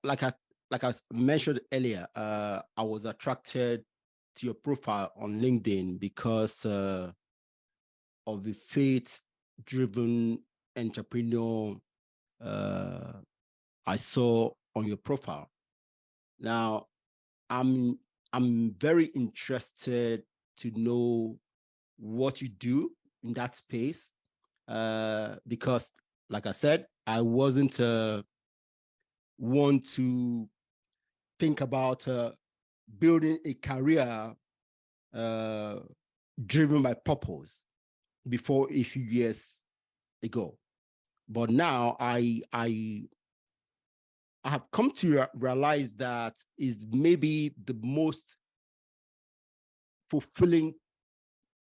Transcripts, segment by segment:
like I mentioned earlier, I was attracted to your profile on LinkedIn because of the faith-driven entrepreneur I saw on your profile. Now, I'm I'm very interested to know what you do in that space because, like I said, I wasn't one to think about building a career uh, driven by purpose before a few years ago. But now I have come to realize that is maybe the most fulfilling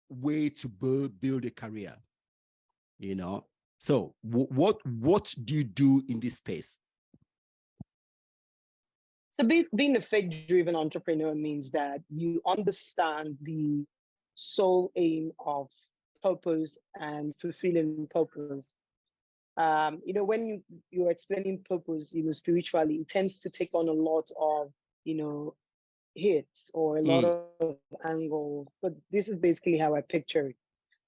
way to build a career, you know. So what do you do in this space? So being a faith-driven entrepreneur means that you understand the sole aim of purpose and fulfilling purpose. When you're explaining purpose, spiritually, it tends to take on a lot of, hits or a lot Mm, of angles. But this is basically how I picture it,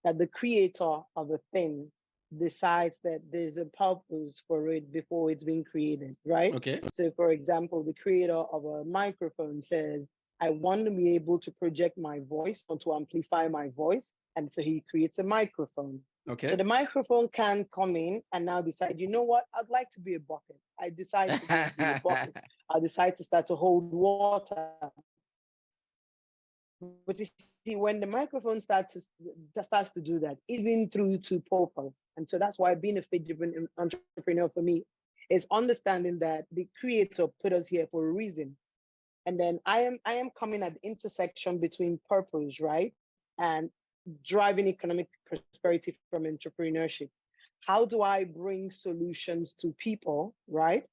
that the creator of a thing decides that there's a purpose for it before it's being created, right? okay. So, for example, the creator of a microphone says, I want to be able to project my voice or to amplify my voice. And so he creates a microphone. So Okay. the microphone can come in and now decide, you know what, I'd like to be a bucket. I decide to just be a bucket. I decide to start to hold water. But you see, when the microphone starts to do that, even through to purpose. And so that's why being a faith-driven entrepreneur for me is understanding that the creator put us here for a reason. And then I am coming at the intersection between purpose, right? And driving economic prosperity from entrepreneurship. How do I bring solutions to people, right?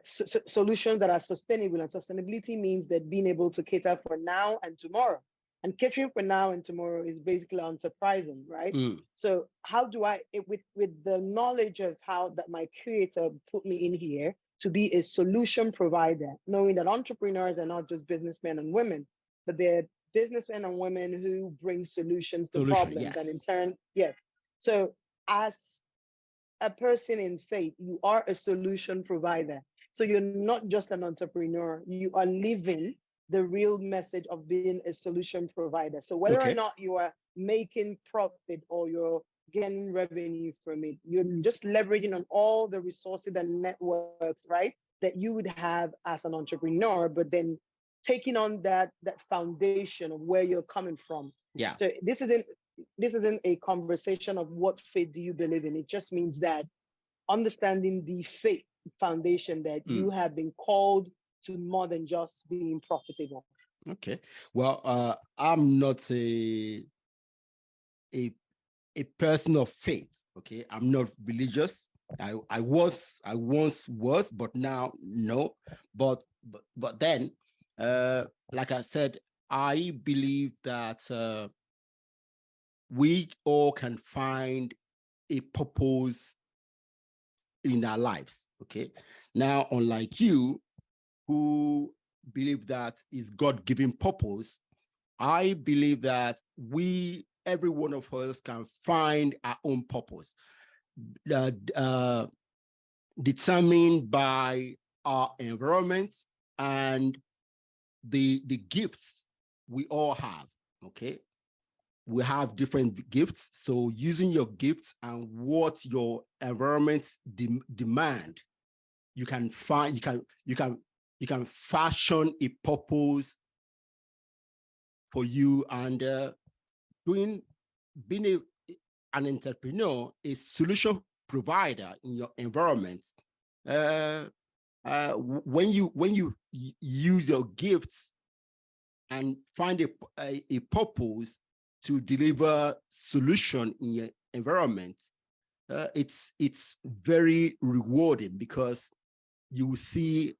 Solutions that are sustainable. And sustainability means that being able to cater for now and tomorrow. And catering for now and tomorrow is basically unsurprising, right? Mm, So how do with the knowledge of how that my creator put me in here to be a solution provider, knowing that entrepreneurs are not just businessmen and women, but they're businessmen and women who bring solutions to solution, problems. And in yes. turn, yes. So as a person in faith, you are a solution provider. So you're not just an entrepreneur, you are living the real message of being a solution provider. So whether or Okay. not you are making profit or you're getting revenue from it, you're just leveraging on all the resources and networks, right? That you would have as an entrepreneur, but then taking on that foundation of where you're coming from. Yeah. So this isn't a conversation of what faith do you believe in. It just means that understanding the faith foundation that Mm, you have been called to more than just being profitable. okay. Well, I'm not a a person of faith. Okay, I'm not religious. I once was, but now no. But then, like I said, I believe that we all can find a purpose in our lives. Okay, now unlike you, who believe that is God-given purpose, I believe that every one of us can find our own purpose, uh, uh, determined by our environment and the gifts we all have. Okay, we have different gifts, so using your gifts and what your environment demand, you can find you can fashion a purpose for you. And doing being an entrepreneur, a solution provider in your environment, uh, when you use your gifts and find a purpose to deliver solution in your environment, it's very rewarding because you will see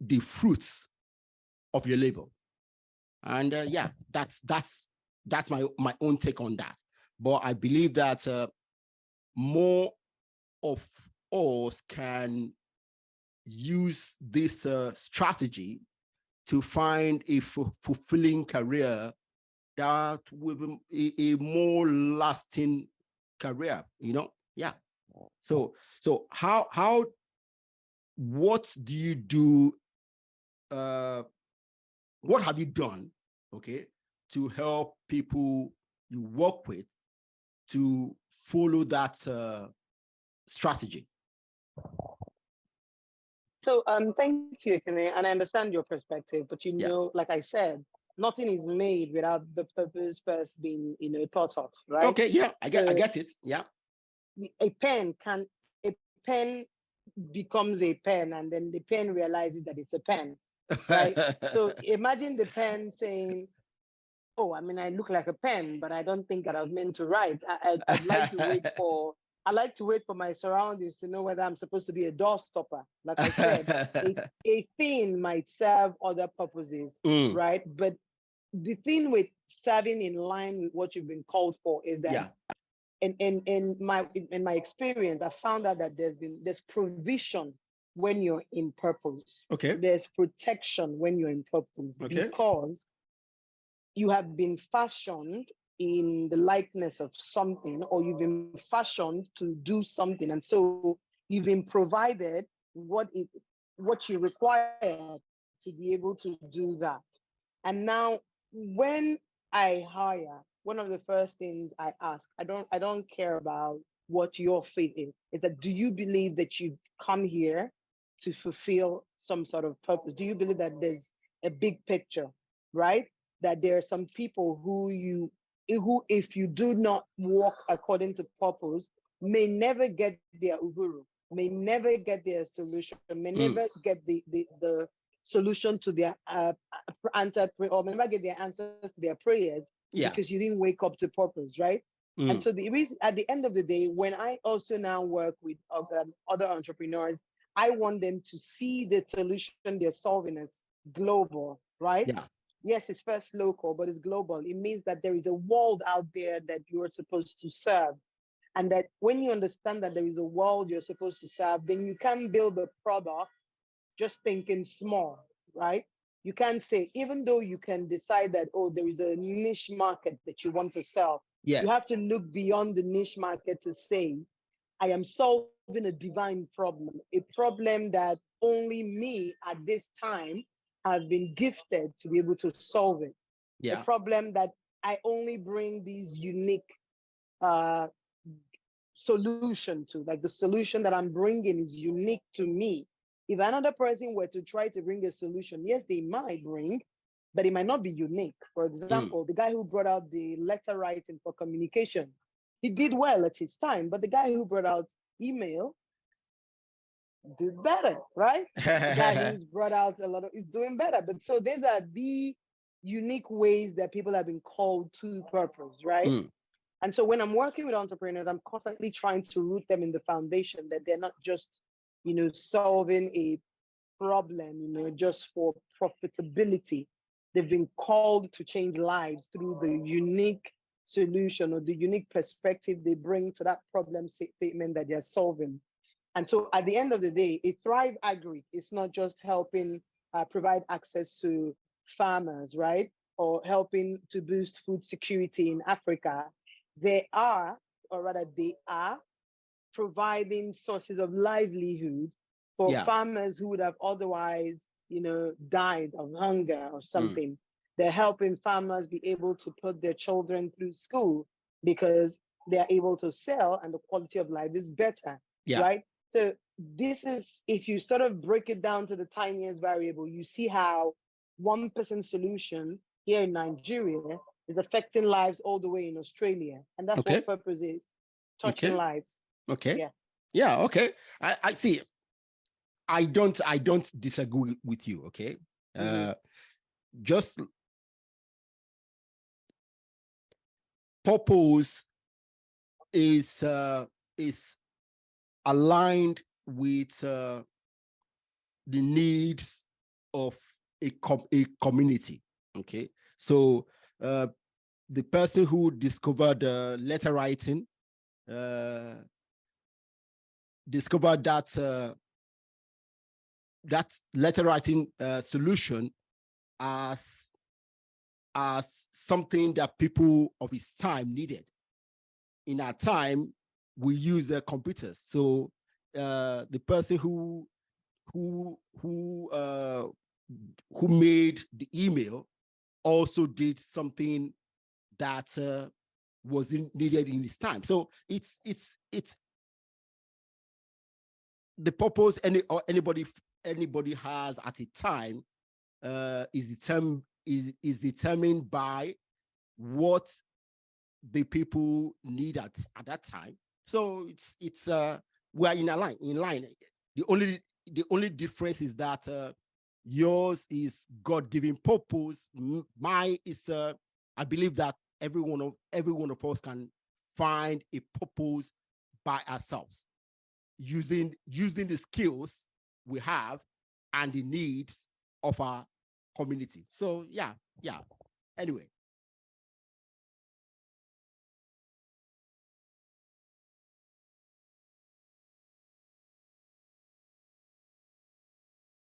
the fruits of your labor. And yeah, that's my own take on that. But I believe that more of us can use this strategy to find a fulfilling career that will be a more lasting career, you know? Yeah. So how what do you do? What have you done, okay, to help people you work with to follow that strategy? So thank you, Ekene, and I understand your perspective, but Yeah. like I said, nothing is made without the purpose first being, thought of, right? Okay. Yeah. I get it. Yeah. A pen a pen becomes a pen, and then the pen realizes that it's a pen, right? So imagine the pen saying, oh, I mean, I look like a pen, but I don't think that I was meant to write. I'd like to wait for my surroundings to know whether I'm supposed to be a door stopper. Like I said, a thing might serve other purposes, right? But the thing with serving in line with what you've been called for is that, Yeah. in my experience, I found out that there's provision when you're in purpose. Okay. There's protection when you're in purpose, Okay. because you have been fashioned in the likeness of something, or you've been fashioned to do something, and so you've been provided what you require to be able to do that. And now, when I hire, one of the first things I ask, I don't care about what your faith is that, do you believe that you come here to fulfill some sort of purpose? Do you believe that there's a big picture, right? That there are some people who, if you do not walk according to purpose, may never get their uhuru, may never get their solution, may never get the solution to their answered prayer, or may never get their answers to their prayers, because you didn't wake up to purpose, right? And so the reason, at the end of the day, when I also now work with other entrepreneurs, I want them to see the solution they're solving as global, right? Yeah. Yes, it's first local, but it's global. It means that there is a world out there that you're supposed to serve. And that when you understand that there is a world you're supposed to serve, then you can build a product just thinking small, right? You can't say, even though you can decide that, oh, there is a niche market that you want to sell, you have to look beyond the niche market to say, I am solving a divine problem, a problem that only me at this time have been gifted to be able to solve it. A problem that I only bring these unique solution to. Like, the solution that I'm bringing is unique to me. If another person were to try to bring a solution, yes, they might bring, but it might not be unique. For example, the guy who brought out the letter writing for communication, he did well at his time, but the guy who brought out email did better, right? The guy who's brought out is doing better. But so these are the unique ways that people have been called to purpose, right? And so when I'm working with entrepreneurs, I'm constantly trying to root them in the foundation that they're not just, solving a problem, just for profitability. They've been called to change lives through the unique solution or the unique perspective they bring to that problem statement that they're solving. And so at the end of the day, a Thrive Agri is not just helping provide access to farmers, right? Or helping to boost food security in Africa. They are providing sources of livelihood for farmers who would have otherwise, died of hunger or something. They're helping farmers be able to put their children through school because they're able to sell and the quality of life is better, right? So this is, if you sort of break it down to the tiniest variable, you see how 1% solution here in Nigeria is affecting lives all the way in Australia. And that's what purpose is, touching lives. Okay. Yeah. Okay. I see. I don't disagree with you. Okay. Just purpose is aligned with the needs of a community. Okay. So the person who discovered letter writing discovered that that letter writing solution as something that people of his time needed. In our time, we use the computers. So the person who made the email also did something that wasn't needed in his time. So it's the purpose anybody has at a time is determined by what the people need at that time. So it's we are in line. The only difference is that yours is God-given purpose. Mine is I believe that every one of us can find a purpose by ourselves, using the skills we have and the needs of our community. So yeah. Anyway,